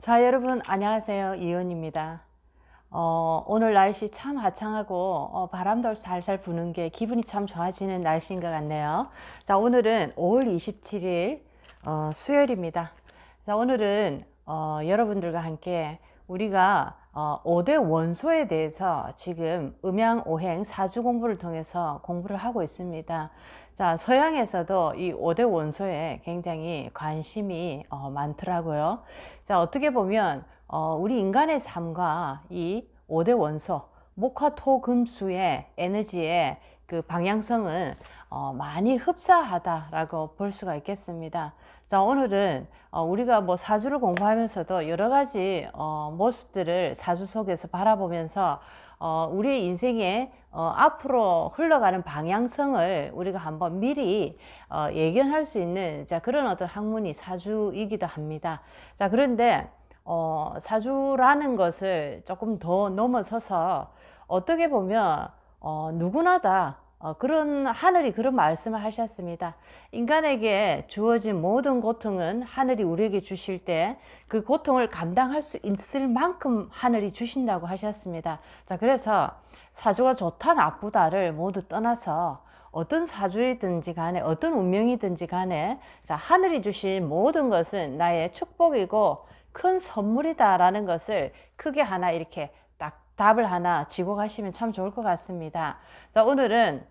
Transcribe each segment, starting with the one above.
자, 여러분 안녕하세요. 이은입니다. 오늘 날씨 참 화창하고 바람도 살살 부는 게 기분이 참 좋아지는 날씨인 것 같네요. 자, 오늘은 5월 27일 수요일입니다. 자, 오늘은 여러분들과 함께 우리가 5대 원소에 대해서 지금 음양오행 사주 공부를 통해서 공부를 하고 있습니다. 자, 서양에서도 이 5대 원소에 굉장히 관심이 많더라고요. 자, 어떻게 보면 우리 인간의 삶과 이 5대 원소, 목화토금수의 에너지의 그 방향성은 많이 흡사하다라고 볼 수가 있겠습니다. 자, 오늘은 우리가 뭐 사주를 공부하면서도 여러 가지 모습들을 사주 속에서 바라보면서 우리의 인생에 앞으로 흘러가는 방향성을 우리가 한번 미리 예견할 수 있는 그런 어떤 학문이 사주이기도 합니다. 자, 그런데 사주라는 것을 조금 더 넘어서서 어떻게 보면 누구나 다 그런 하늘이 그런 말씀을 하셨습니다. 인간에게 주어진 모든 고통은 하늘이 우리에게 주실 때 그 고통을 감당할 수 있을 만큼 하늘이 주신다고 하셨습니다. 자, 그래서 사주가 좋다 나쁘다를 모두 떠나서 어떤 사주이든지 간에 어떤 운명이든지 간에 자, 하늘이 주신 모든 것은 나의 축복이고 큰 선물이다라는 것을 크게 하나 이렇게 딱 답을 하나 쥐고 가시면 참 좋을 것 같습니다. 자, 오늘은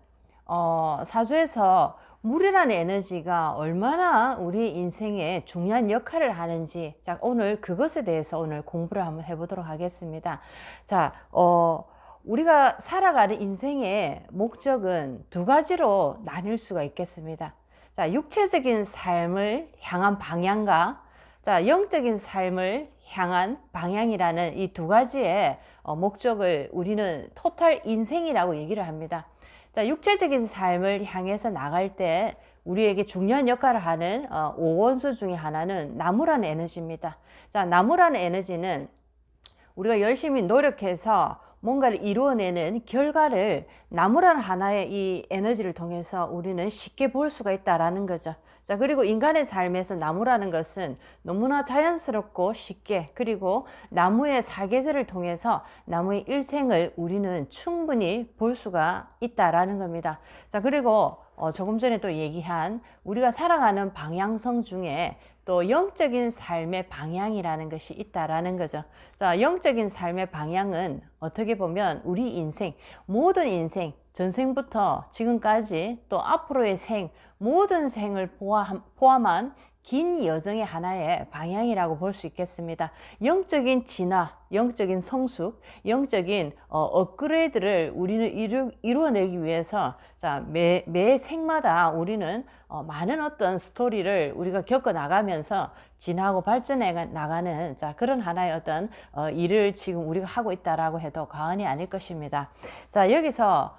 사주에서 물이라는 에너지가 얼마나 우리 인생에 중요한 역할을 하는지 자, 오늘 그것에 대해서 오늘 공부를 한번 해보도록 하겠습니다. 자, 우리가 살아가는 인생의 목적은 두 가지로 나뉠 수가 있겠습니다. 자, 육체적인 삶을 향한 방향과 자, 영적인 삶을 향한 방향이라는 이 두 가지의 목적을 우리는 토탈 인생이라고 얘기를 합니다. 자, 육체적인 삶을 향해서 나갈 때 우리에게 중요한 역할을 하는 오원소 중에 하나는 나무라는 에너지입니다. 자, 나무라는 에너지는 우리가 열심히 노력해서 뭔가를 이루어내는 결과를 나무라는 하나의 이 에너지를 통해서 우리는 쉽게 볼 수가 있다라는 거죠. 자, 그리고 인간의 삶에서 나무라는 것은 너무나 자연스럽고 쉽게 그리고 나무의 사계절을 통해서 나무의 일생을 우리는 충분히 볼 수가 있다라는 겁니다. 자, 그리고 조금 전에 또 얘기한 우리가 살아가는 방향성 중에 또 영적인 삶의 방향이라는 것이 있다라는 거죠. 자, 영적인 삶의 방향은 어떻게 보면 우리 인생, 모든 인생, 전생부터 지금까지 또 앞으로의 생, 모든 생을 포함한 긴 여정의 하나의 방향이라고 볼 수 있겠습니다. 영적인 진화, 영적인 성숙, 영적인 업그레이드를 우리는 이루어내기 위해서 자, 매 생마다 우리는 많은 어떤 스토리를 우리가 겪어 나가면서 진화하고 발전해 나가는 자, 그런 하나의 어떤 일을 지금 우리가 하고 있다라고 해도 과언이 아닐 것입니다. 자, 여기서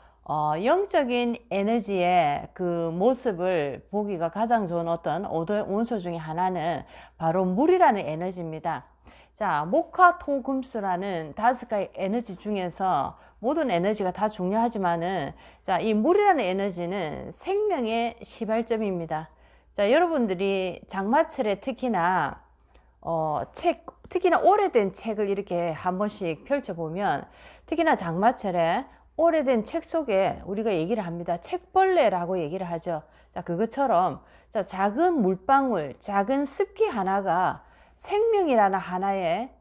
영적인 에너지의 그 모습을 보기가 가장 좋은 어떤 원소 중에 하나는 바로 물이라는 에너지입니다. 자, 목화토금수라는 다섯 가지 에너지 중에서 모든 에너지가 다 중요하지만은 자, 이 물이라는 에너지는 생명의 시발점입니다. 자, 여러분들이 장마철에 특히나 특히나 오래된 책을 이렇게 한 번씩 펼쳐보면 특히나 장마철에 오래된 책 속에 우리가 얘기를 합니다. 책벌레라고 얘기를 하죠. 자, 그것처럼 자, 작은 물방울, 작은 습기 하나가 생명이라는 하나의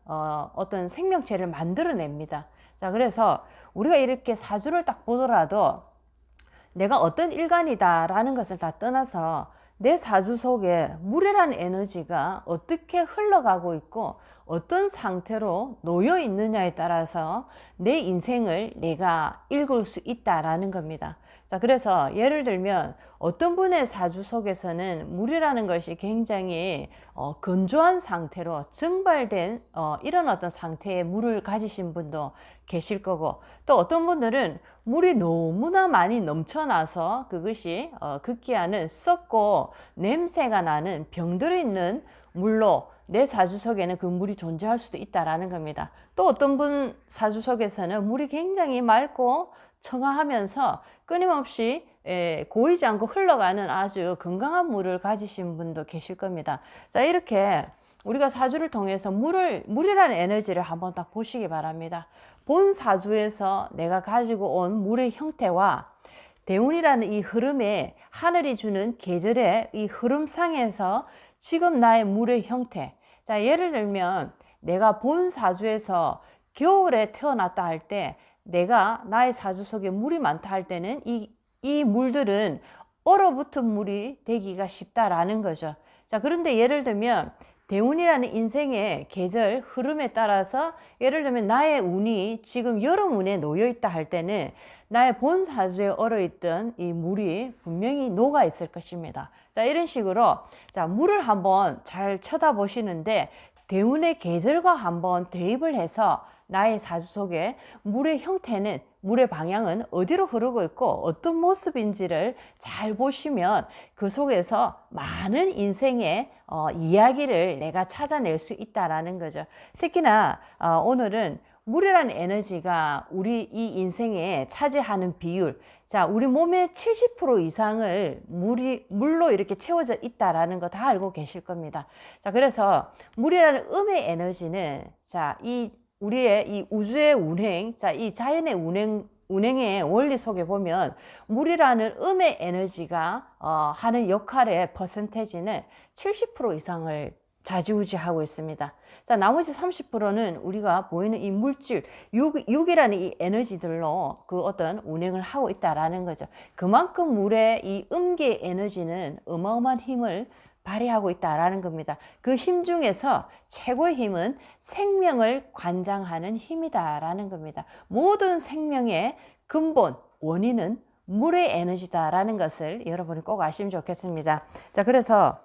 어떤 생명체를 만들어냅니다. 자, 그래서 우리가 이렇게 사주를 딱 보더라도 내가 어떤 일간이다라는 것을 다 떠나서 내 사주 속에 물이라는 에너지가 어떻게 흘러가고 있고 어떤 상태로 놓여 있느냐에 따라서 내 인생을 내가 읽을 수 있다라는 겁니다. 자, 그래서 예를 들면 어떤 분의 사주 속에서는 물이라는 것이 굉장히 건조한 상태로 증발된 이런 어떤 상태의 물을 가지신 분도 계실 거고 또 어떤 분들은 물이 너무나 많이 넘쳐나서 그것이 급기야는 썩고 냄새가 나는 병들어 있는 물로 내 사주 속에는 그 물이 존재할 수도 있다라는 겁니다. 또 어떤 분 사주 속에서는 물이 굉장히 맑고 청아하면서 끊임없이 고이지 않고 흘러가는 아주 건강한 물을 가지신 분도 계실 겁니다. 자, 이렇게 우리가 사주를 통해서 물이라는 에너지를 한번 딱 보시기 바랍니다. 본 사주에서 내가 가지고 온 물의 형태와 대운이라는 이 흐름에 하늘이 주는 계절의 이 흐름상에서 지금 나의 물의 형태. 자, 예를 들면 내가 본 사주에서 겨울에 태어났다 할 때 내가 나의 사주 속에 물이 많다 할 때는 이 물들은 얼어붙은 물이 되기가 쉽다라는 거죠. 자, 그런데 예를 들면 대운이라는 인생의 계절 흐름에 따라서 예를 들면 나의 운이 지금 여름 운에 놓여 있다 할 때는 나의 본 사주에 얼어있던 이 물이 분명히 녹아 있을 것입니다. 자, 이런 식으로 자, 물을 한번 잘 쳐다보시는데 대운의 계절과 한번 대입을 해서 나의 사주 속에 물의 형태는 물의 방향은 어디로 흐르고 있고 어떤 모습인지를 잘 보시면 그 속에서 많은 인생의 이야기를 내가 찾아낼 수 있다라는 거죠. 특히나 오늘은 물이라는 에너지가 우리 이 인생에 차지하는 비율, 자, 우리 몸의 70% 이상을 물로 이렇게 채워져 있다라는 거 다 알고 계실 겁니다. 자, 그래서 물이라는 음의 에너지는 자, 우리의 이 우주의 운행, 자, 이 자연의 운행의 원리 속에 보면 물이라는 음의 에너지가 하는 역할의 퍼센테이지는 70% 이상을 좌지우지하고 있습니다. 자, 나머지 30%는 우리가 보이는 이 물질, 육이라는 이 에너지들로 그 어떤 운행을 하고 있다라는 거죠. 그만큼 물의 이 음계 에너지는 어마어마한 힘을 발휘하고 있다라는 겁니다. 그 힘 중에서 최고의 힘은 생명을 관장하는 힘이다라는 겁니다. 모든 생명의 근본, 원인은 물의 에너지다라는 것을 여러분이 꼭 아시면 좋겠습니다. 자, 그래서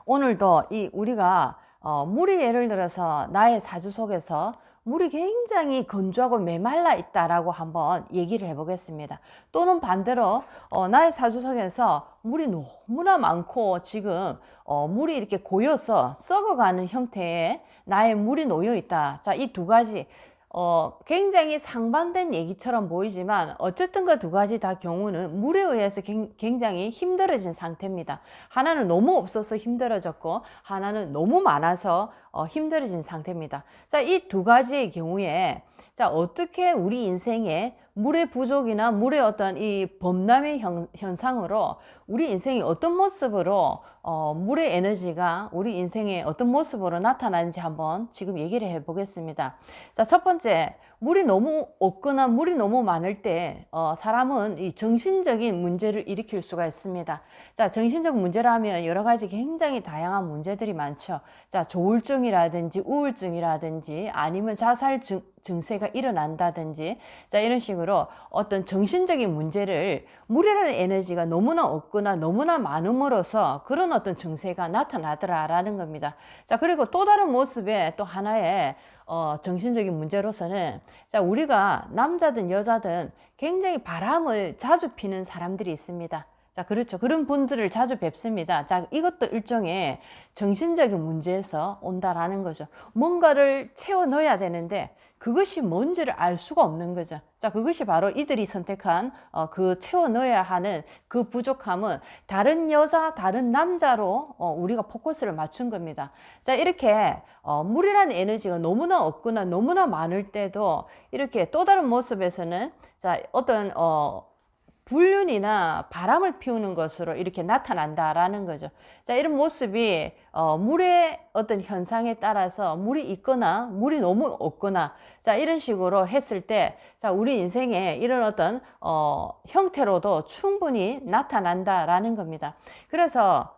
오늘도 우리가 물이 예를 들어서 나의 사주 속에서 물이 굉장히 건조하고 메말라 있다라고 한번 얘기를 해보겠습니다. 또는 반대로 나의 사주 속에서 물이 너무나 많고 지금 물이 이렇게 고여서 썩어가는 형태의 나의 물이 놓여 있다. 자, 이 두 가지 굉장히 상반된 얘기처럼 보이지만 어쨌든 그 두 가지 다 경우는 물에 의해서 굉장히 힘들어진 상태입니다. 하나는 너무 없어서 힘들어졌고 하나는 너무 많아서 힘들어진 상태입니다. 자, 이 두 가지의 경우에 자, 어떻게 우리 인생에 물의 부족이나 물의 어떤 이 범람의 현상으로 우리 인생이 어떤 모습으로 물의 에너지가 우리 인생에 어떤 모습으로 나타나는지 한번 지금 얘기를 해 보겠습니다. 자, 첫 번째, 물이 너무 없거나 물이 너무 많을 때 사람은 이 정신적인 문제를 일으킬 수가 있습니다. 자, 정신적 문제라면 여러 가지 굉장히 다양한 문제들이 많죠. 자, 조울증이라든지 우울증이라든지 아니면 자살 증세가 일어난다든지 자, 이런 식으로 어떤 정신적인 문제를 물이라는 에너지가 너무나 없거나 너무나 많음으로써 그런 어떤 증세가 나타나더라라는 겁니다. 자, 그리고 또 다른 모습의 또 하나의 정신적인 문제로서는 자, 우리가 남자든 여자든 굉장히 바람을 자주 피는 사람들이 있습니다. 자, 그렇죠. 그런 분들을 자주 뵙습니다. 자, 이것도 일종의 정신적인 문제에서 온다라는 거죠. 뭔가를 채워 넣어야 되는데 그것이 뭔지를 알 수가 없는 거죠. 자, 그것이 바로 이들이 선택한 그 채워 넣어야 하는 그 부족함은 다른 여자, 다른 남자로 우리가 포커스를 맞춘 겁니다. 자, 이렇게 물이라는 에너지가 너무나 없거나 너무나 많을 때도 이렇게 또 다른 모습에서는 자, 어떤 불륜이나 바람을 피우는 것으로 이렇게 나타난다라는 거죠. 자, 이런 모습이 물의 어떤 현상에 따라서 물이 있거나 물이 너무 없거나 자, 이런 식으로 했을 때 자, 우리 인생에 이런 어떤 형태로도 충분히 나타난다라는 겁니다. 그래서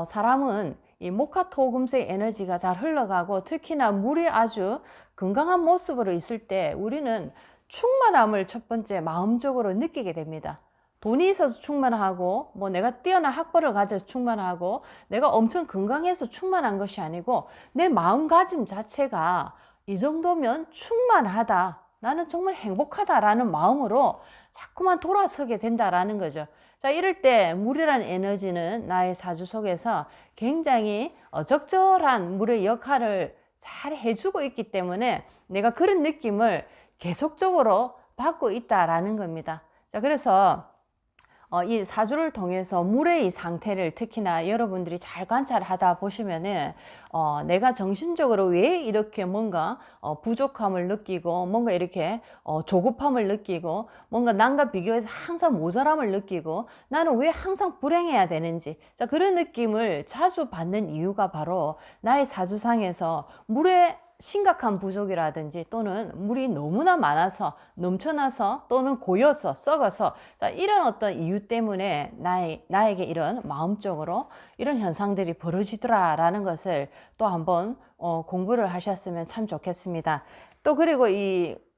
사람은 이 목화토금수의 에너지가 잘 흘러가고 특히나 물이 아주 건강한 모습으로 있을 때 우리는 충만함을 첫 번째 마음적으로 느끼게 됩니다. 돈이 있어서 충만하고 뭐 내가 뛰어난 학벌을 가져서 충만하고 내가 엄청 건강해서 충만한 것이 아니고 내 마음가짐 자체가 이 정도면 충만하다. 나는 정말 행복하다라는 마음으로 자꾸만 돌아서게 된다라는 거죠. 자, 이럴 때 물이라는 에너지는 나의 사주 속에서 굉장히 적절한 물의 역할을 잘 해주고 있기 때문에 내가 그런 느낌을 계속적으로 받고 있다라는 겁니다. 자, 그래서 이 사주를 통해서 물의 이 상태를 특히나 여러분들이 잘 관찰하다 보시면은 내가 정신적으로 왜 이렇게 뭔가 부족함을 느끼고 뭔가 이렇게 조급함을 느끼고 뭔가 남과 비교해서 항상 모자람을 느끼고 나는 왜 항상 불행해야 되는지, 자, 그런 느낌을 자주 받는 이유가 바로 나의 사주상에서 물의 심각한 부족이라든지 또는 물이 너무나 많아서 넘쳐나서 또는 고여서 썩어서, 자, 이런 어떤 이유 때문에 나에게 이런 마음적으로 이런 현상들이 벌어지더라라는 것을 또 한번 공부를 하셨으면 참 좋겠습니다. 또 그리고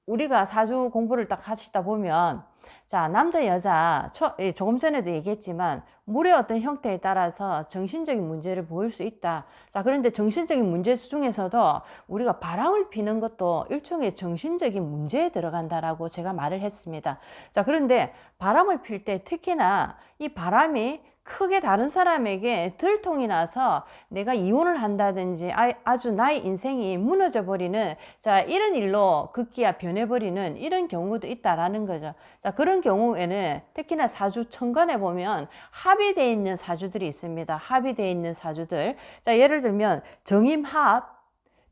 우리가 사주 공부를 딱 하시다 보면, 자, 남자 여자 조금 전에도 얘기했지만 물의 어떤 형태에 따라서 정신적인 문제를 보일 수 있다. 자, 그런데 정신적인 문제 중에서도 우리가 바람을 피는 것도 일종의 정신적인 문제에 들어간다라고 제가 말을 했습니다. 자, 그런데 바람을 필 때 특히나 이 바람이 크게 다른 사람에게 들통이 나서 내가 이혼을 한다든지 아주 나의 인생이 무너져 버리는, 자, 이런 일로 급기야 변해버리는 이런 경우도 있다라는 거죠. 자, 그런 경우에는 특히나 사주 천간에 보면 합이 되어 있는 사주들이 있습니다. 합이 되어 있는 사주들. 자, 예를 들면 정임합,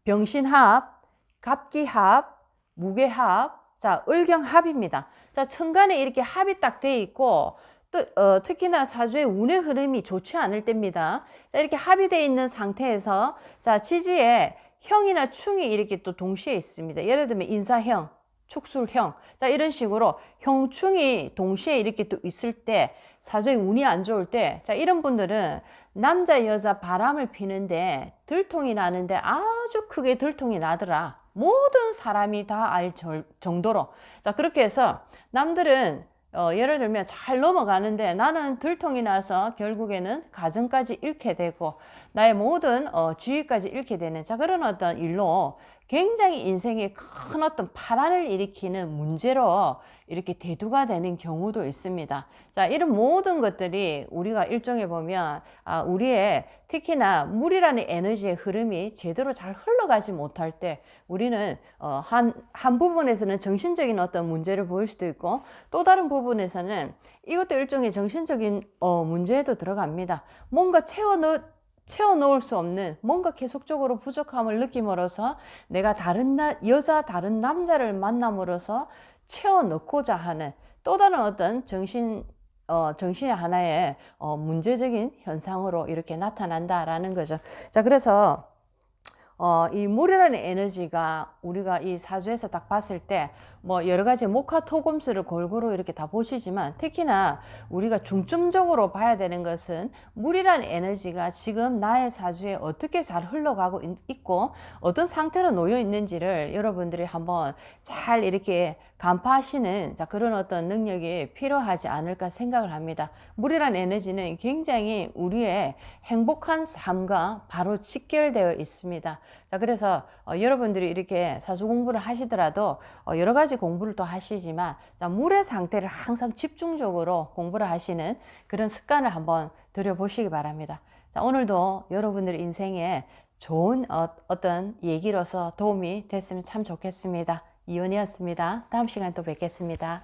병신합, 갑기합, 무게합, 자, 을경합입니다. 자, 천간에 이렇게 합이 딱 되어 있고 또 특히나 사주의 운의 흐름이 좋지 않을 때입니다. 자, 이렇게 합의되어 있는 상태에서, 자, 지지에 형이나 충이 이렇게 또 동시에 있습니다. 예를 들면 인사형, 축술형, 자, 이런 식으로 형충이 동시에 이렇게 또 있을 때, 사주의 운이 안 좋을 때, 자, 이런 분들은 남자 여자 바람을 피는데 들통이 나는데 아주 크게 들통이 나더라, 모든 사람이 다 알 정도로. 자, 그렇게 해서 남들은 예를 들면 잘 넘어가는데 나는 들통이 나서 결국에는 가정까지 잃게 되고 나의 모든 지위까지 잃게 되는, 자, 그런 어떤 일로 굉장히 인생에 큰 어떤 파란을 일으키는 문제로 이렇게 대두가 되는 경우도 있습니다. 자, 이런 모든 것들이 우리가 일종에 보면 우리의 특히나 물이라는 에너지의 흐름이 제대로 잘 흘러가지 못할 때 우리는 한 부분에서는 정신적인 어떤 문제를 보일 수도 있고 또 다른 부분에서는 이것도 일종의 정신적인 문제에도 들어갑니다. 뭔가 채워놓을 수 없는, 뭔가 계속적으로 부족함을 느낌으로써 내가 다른 여자 다른 남자를 만남으로써 채워넣고자 하는 또 다른 어떤 정신의 하나의 문제적인 현상으로 이렇게 나타난다라는 거죠. 자, 그래서 이 물이라는 에너지가 우리가 이 사주에서 딱 봤을 때 뭐 여러 가지 목화토금수를 골고루 이렇게 다 보시지만 특히나 우리가 중점적으로 봐야 되는 것은 물이라는 에너지가 지금 나의 사주에 어떻게 잘 흘러가고 있고 어떤 상태로 놓여 있는지를 여러분들이 한번 잘 이렇게 간파하시는, 자, 그런 어떤 능력이 필요하지 않을까 생각을 합니다. 물이라는 에너지는 굉장히 우리의 행복한 삶과 바로 직결되어 있습니다. 자, 그래서 여러분들이 이렇게 사주 공부를 하시더라도 여러 가지 공부를 또 하시지만, 자, 물의 상태를 항상 집중적으로 공부를 하시는 그런 습관을 한번 들여보시기 바랍니다. 자, 오늘도 여러분들 인생에 좋은 어떤 얘기로서 도움이 됐으면 참 좋겠습니다. 이은이었습니다. 다음 시간 또 뵙겠습니다.